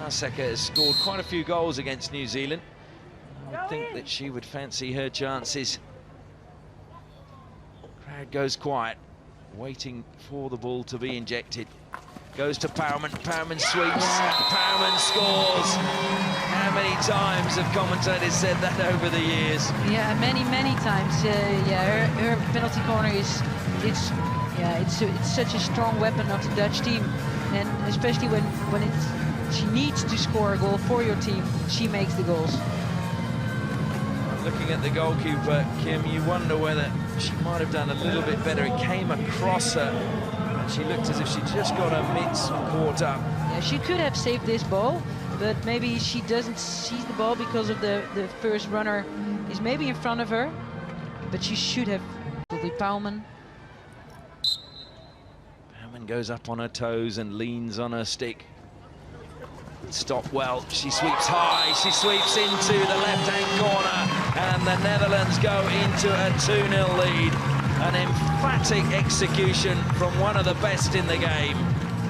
Masaka has scored quite a few goals against New Zealand. I would think that she would fancy her chances. Crowd goes quiet, waiting for the ball to be injected. Goes to Powerman, Powerman sweeps, Powerman scores. How many times have commentators said that over the years? Yeah, many times. Yeah, her penalty corner is, it's such a strong weapon of the Dutch team, and especially when she needs to score a goal for your team, she makes the goals. Looking at the goalkeeper, Kim, you wonder whether she might have done a little bit better. It came across her, and she looked as if she just got her mitts caught up. Yeah, she could have saved this ball, but maybe she doesn't seize the ball because of the first runner is maybe in front of her, but she should have. Will be Powerman. Powerman goes up on her toes and leans on her stick. Stop well, she sweeps high, she sweeps into the left-hand corner, and the Netherlands go into a 2-0 lead. An emphatic execution from one of the best in the game.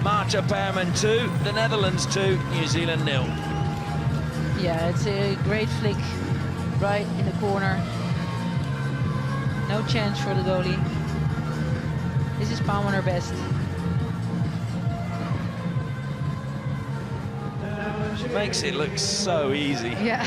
Marta Powerman 2, the Netherlands 2, New Zealand 0. Yeah, it's a great flick right in the corner. No chance for the goalie. This is Powerman her best. She makes it look so easy. Yeah.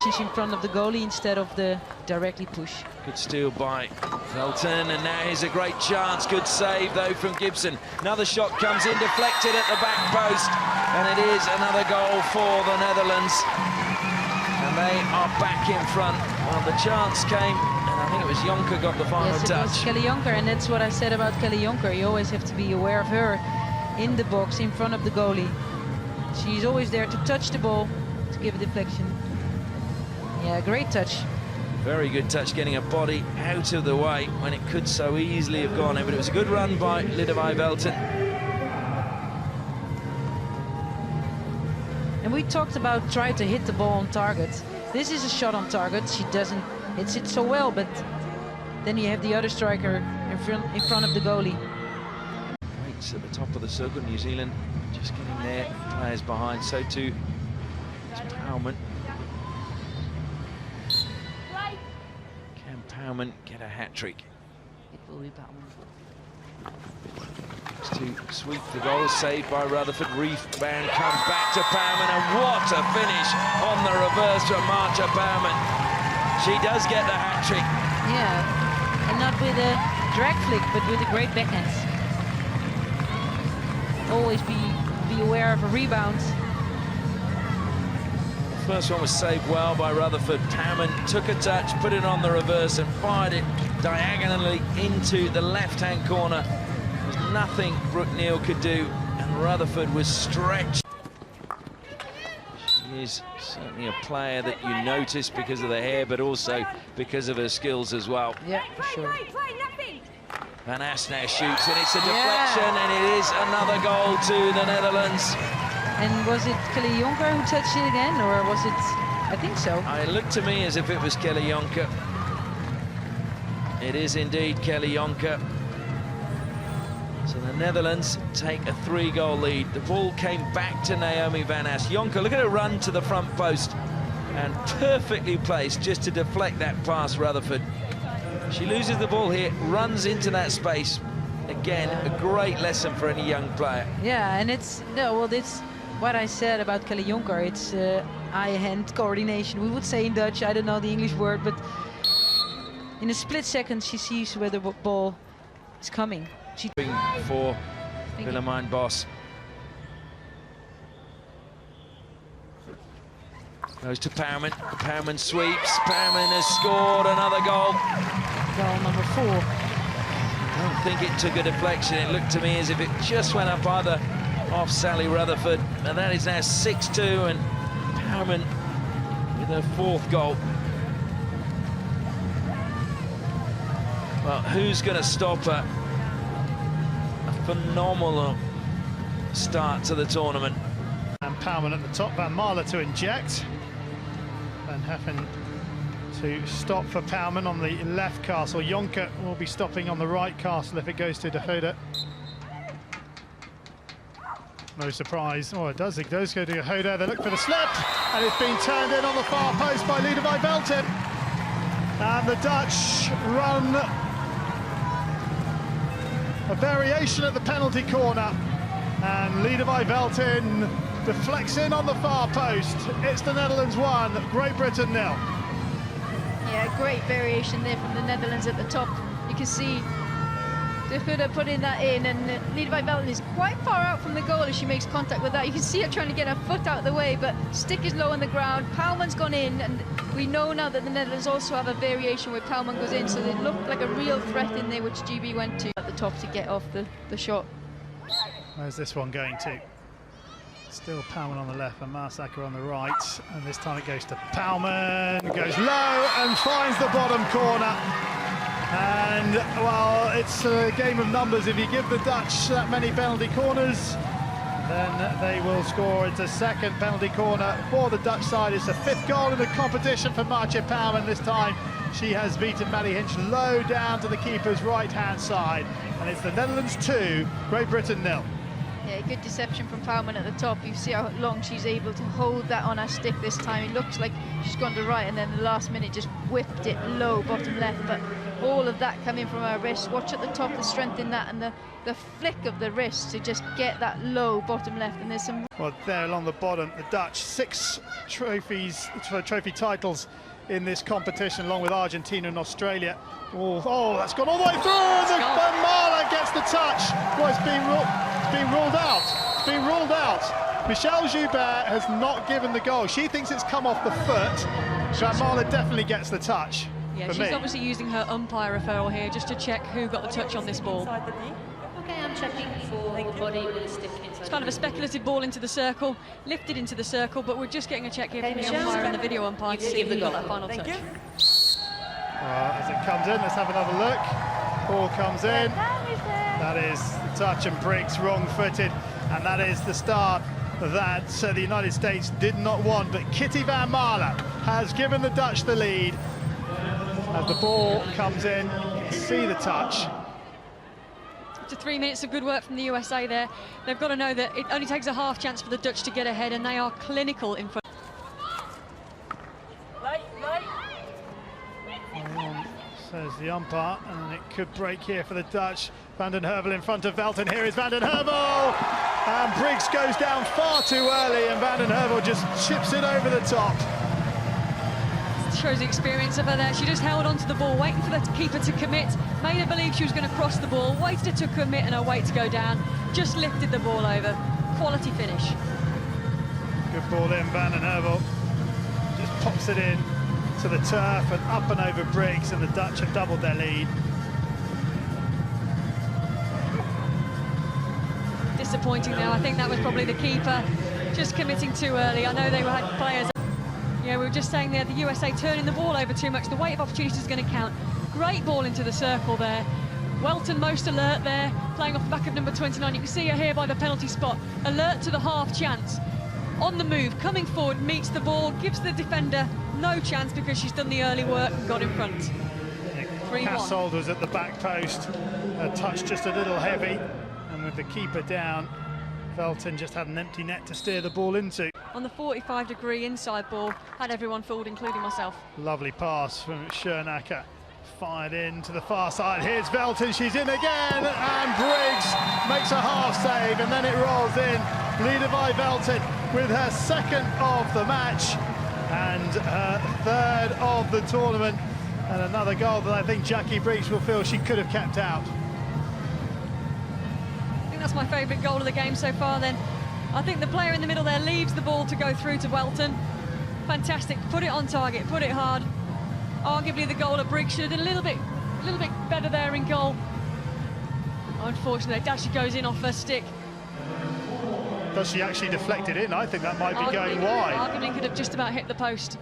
She's in front of the goalie instead of the directly push. Good steal by Velton, and now here's a great chance. Good save though from Gibson. Another shot comes in, deflected at the back post, and it is another goal for the Netherlands. And they are back in front. Well, the chance came, and I think it was Jonker got the final touch. Yes, it was Kelly Jonker, and that's what I said about Kelly Jonker. You always have to be aware of her in the box in front of the goalie. She's always there to touch the ball, to give a deflection. Yeah, great touch. Very good touch, getting a body out of the way when it could so easily have gone in, but it was a good run by Lidevi Velton. And we talked about trying to hit the ball on target. This is a shot on target. She doesn't hit it so well, but then you have the other striker in front of the goalie. At the top of the circle, New Zealand just getting their players behind, so too is Powerman. Can Powerman get a hat-trick? It will be Powerman. To sweep the goal, saved by Rutherford. Rebound comes back to Powerman, and what a finish on the reverse from Marta Powerman. She does get the hat-trick. Yeah, and not with a drag flick, but with a great backhand. Always be aware of a rebound. The first one was saved well by Rutherford. Powerman took a touch, put it on the reverse, and fired it diagonally into the left-hand corner. There's nothing Brooke Neal could do, and Rutherford was stretched. She is certainly a player that you notice because of the hair, but also because of her skills as well. Yeah, for sure. Van Aast now shoots, and it's a deflection, and it is another goal to the Netherlands. And was it Kelly Jonker who touched it again, or was it? I think so. It looked to me as if it was Kelly Jonker. It is indeed Kelly Jonker. So the Netherlands take a 3-goal lead. The ball came back to Naomi Van Aast. Jonker, look at her run to the front post, and perfectly placed just to deflect that past Rutherford. She loses the ball here, runs into that space. Again, a great lesson for any young player. Yeah, and it's what I said about Kelly Jonker. It's eye-hand coordination, we would say in Dutch. I don't know the English word, but in a split second she sees where the ball is coming. She for Willemijn Bos. Goes to Powerman. Powerman sweeps. Powerman has scored another goal. Goal number 4. I don't think it took a deflection. It looked to me as if it just went up either off Sally Rutherford. And that is now 6-2, and Powerman with her 4th goal. Well, who's going to stop her? A phenomenal start to the tournament. And Powerman at the top, Van Marle to inject. Van Heffen to stop for Powerman on the left castle. Jonker will be stopping on the right castle if it goes to De Goede. No surprise. Oh, it does go to Hoda. They look for the slip, and it's been turned in on the far post by Liedewij Veltin. And the Dutch run a variation at the penalty corner. And Liedewij Veltin deflects in on the far post. It's the Netherlands 1, Great Britain 0. Yeah, great variation there from the Netherlands at the top. You can see De Goede putting that in, and Liedewij Veltin is quite far out from the goal as she makes contact with that. You can see her trying to get her foot out of the way, but stick is low on the ground. Poulman's gone in, and we know now that the Netherlands also have a variation where Poulman goes in, so they looked like a real threat in there, which GB went to at the top to get off the shot. Where's this one going to? Still Poulman on the left and Marsacker on the right, and this time it goes to Poulman, goes low and finds the bottom corner. And, well, it's a game of numbers. If you give the Dutch that many penalty corners, then they will score. It's a second penalty corner for the Dutch side. It's the 5th goal in the competition for Maartje Poulman. This time she has beaten Maddie Hinch low down to the keeper's right-hand side. And it's the Netherlands 2, Great Britain 0. Yeah, good deception from Poulman at the top. You see how long she's able to hold that on her stick this time. It looks like she's gone to right, and then the last minute just whipped it low, bottom left. But all of that coming from her wrist. Watch at the top, the strength in that, and the flick of the wrist to just get that low bottom left. And there's some... Well, there along the bottom, the Dutch, 6 trophy titles in this competition, along with Argentina and Australia. Oh, that's gone all the way through, and Van Marle gets the touch. Well, it's been ruled out. It's been ruled out. Michelle Joubert has not given the goal. She thinks it's come off the foot. Van Marle definitely gets the touch. Yeah, she's obviously using her umpire referral here just to check who got the touch on this ball. Okay, I'm checking for the body with a stick inside. It's kind of a speculative ball into the circle, lifted into the circle, but we're just getting a check here from the umpire and the video umpire to see who got that final touch. As it comes in, let's have another look. Ball comes in. That is the touch, and Briggs wrong-footed, and that is the start that the United States did not want. But Kitty Van Marle has given the Dutch the lead. As the ball comes in, you can see the touch. After 3 minutes of good work from the USA there, they've got to know that it only takes a half chance for the Dutch to get ahead, and they are clinical in front. Says the umpire, and it could break here for the Dutch. Van den Heuvel in front of Veltin. Here is Van den Heuvel, and Briggs goes down far too early, and Van den Heuvel just chips it over the top. Shows the experience of her there. She just held onto the ball, waiting for the keeper to commit, made her believe she was going to cross the ball, waited to commit and her weight to go down, just lifted the ball over. Quality finish. Good ball in, Van den Heuvel just pops it in to the turf and up and over Briggs, and the Dutch have doubled their lead. Disappointing now. I think that was probably the keeper just committing too early. I know they had players. Yeah, we were just saying there, the USA turning the ball over too much. The weight of opportunity is going to count. Great ball into the circle there. Welton most alert there, playing off the back of number 29. You can see her here by the penalty spot. Alert to the half chance. On the move, coming forward, meets the ball, gives the defender no chance because she's done the early work and got in front. 3-1. Cassold was at the back post. Her touch just a little heavy, and with the keeper down, Veltin just had an empty net to steer the ball into. On the 45-degree inside ball, had everyone fooled, including myself. Lovely pass from Schoenacker. Fired in to the far side. Here's Veltin, she's in again, and Briggs makes a half save, and then it rolls in. Liedewij Veltin with her 2nd of the match and her 3rd of the tournament, and another goal that I think Jackie Briggs will feel she could have kept out. I think that's my favourite goal of the game so far then. I think the player in the middle there leaves the ball to go through to Welton. Fantastic, put it on target, put it hard. Arguably the goal at Briggs should have done a little bit better there in goal. Unfortunately, it actually goes in off her stick. Does she actually deflect it in? I think that might be going wide. Arguably could have just about hit the post.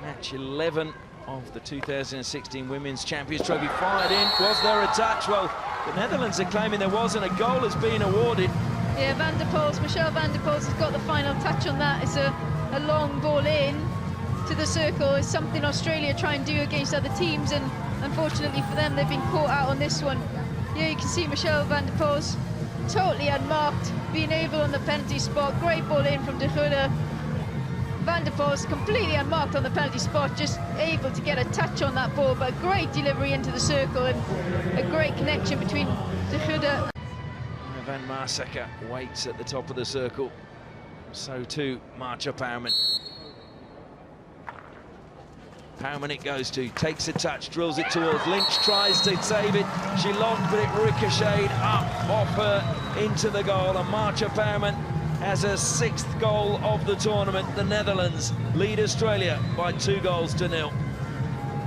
Match 11 of the 2016 Women's Champions Trophy fired in. Was there a touch? Well, the Netherlands are claiming there wasn't. A goal has been awarded. Yeah, Van der Poels, Michelle Van der Poels has got the final touch on that. It's a long ball in to the circle. It's something Australia try and do against other teams, and unfortunately for them, they've been caught out on this one. Here you can see Michelle van der Poels totally unmarked, being able on the penalty spot. Great ball in from De Goede. Van der Poels completely unmarked on the penalty spot, just able to get a touch on that ball, but great delivery into the circle and a great connection between De Goede. Van Marsacker waits at the top of the circle. So too Marta Pauwman. Pauwman it goes to, takes a touch, drills it towards Lynch, tries to save it. She logged, but it ricocheted up off her into the goal. And Marta Pauwman has her 6th goal of the tournament. The Netherlands lead Australia by 2-0.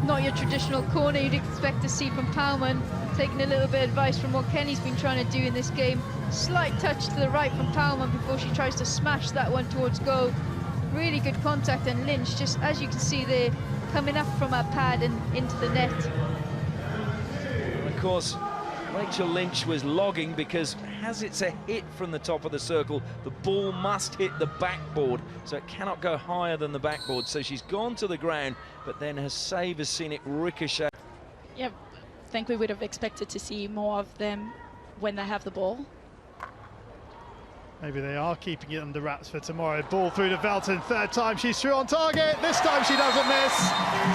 Not your traditional corner you'd expect to see from Pauwman. Taking a little bit of advice from what Kenny's been trying to do in this game. Slight touch to the right from Pauwman before she tries to smash that one towards goal. Really good contact, and Lynch, just as you can see there, coming up from her pad and into the net. Of course, Rachel Lynch was logging because as it's a hit from the top of the circle, the ball must hit the backboard, so it cannot go higher than the backboard. So she's gone to the ground, but then her save has seen it ricochet. Yeah, I think we would have expected to see more of them when they have the ball. Maybe they are keeping it under wraps for tomorrow. Ball through to Velton, 3rd time she's through on target. This time she doesn't miss.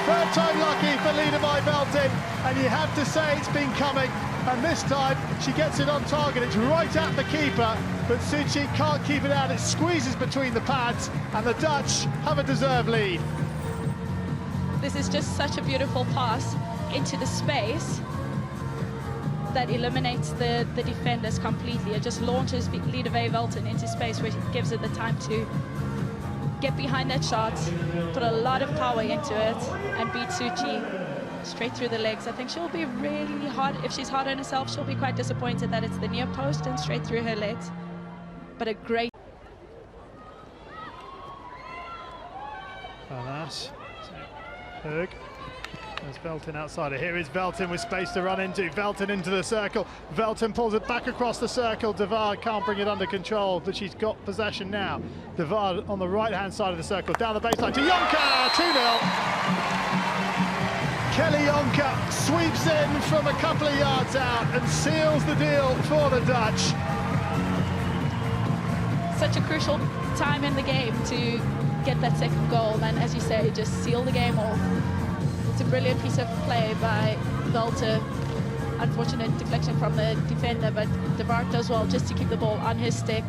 3rd time lucky for Liedewij Velton, and you have to say it's been coming. And this time she gets it on target. It's right at the keeper, but Suchi can't keep it out. It squeezes between the pads, and the Dutch have a deserved lead. This is just such a beautiful pass into the space that eliminates the defenders completely. It just launches Liedewij Velton into space, which gives her the time to get behind that shot, put a lot of power into it, and beat Suchi straight through the legs. I think she'll be really hard. If she's hard on herself, she'll be quite disappointed that it's the near post and straight through her legs. But a great... Alas, Berg. There's Velton outside. Here is Velton with space to run into. Velton into the circle. Velton pulls it back across the circle. De Waard can't bring it under control, but she's got possession now. De Waard on the right-hand side of the circle, down the baseline to Jonker, 2-0. Kelly Jonker sweeps in from a couple of yards out and seals the deal for the Dutch. Such a crucial time in the game to get that 2nd goal, and as you say, just seal the game off. It's a brilliant piece of play by Velton. Unfortunate deflection from the defender, but De Waard does well just to keep the ball on his stick,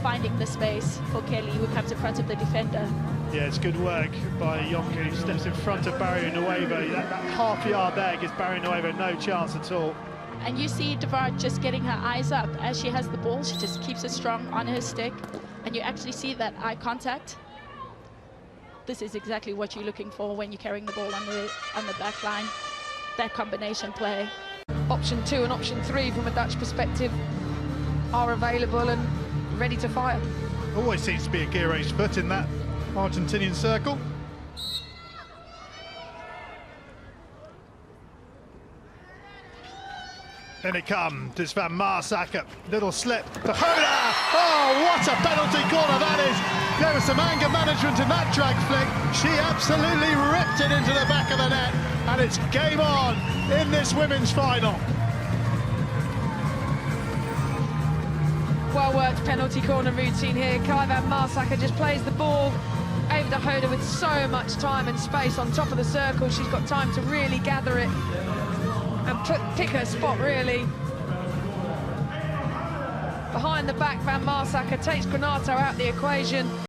finding the space for Kelly, who comes in front of the defender. Yeah, it's good work by Jonker, who steps in front of Barry Nuevo. That half yard there gives Barry Nuevo no chance at all. And you see De Waard just getting her eyes up as she has the ball. She just keeps it strong on her stick, and you actually see that eye contact. This is exactly what you're looking for when you're carrying the ball on the back line. That combination play. Option 2 and option 3 from a Dutch perspective are available and ready to fire. Always seems to be a Aguero's foot in that Argentinian circle. In it comes, it's Van Marsacker, little slip, De Goede! Oh, what a penalty corner that is! There was some anger management in that drag flick. She absolutely ripped it into the back of the net, and it's game on in this women's final. Well worked penalty corner routine here. Kai van Marsacker just plays the ball over to Hoda with so much time and space on top of the circle. She's got time to really gather it and pick her spot, really. Behind the back, Van Marsacker takes Granato out the equation.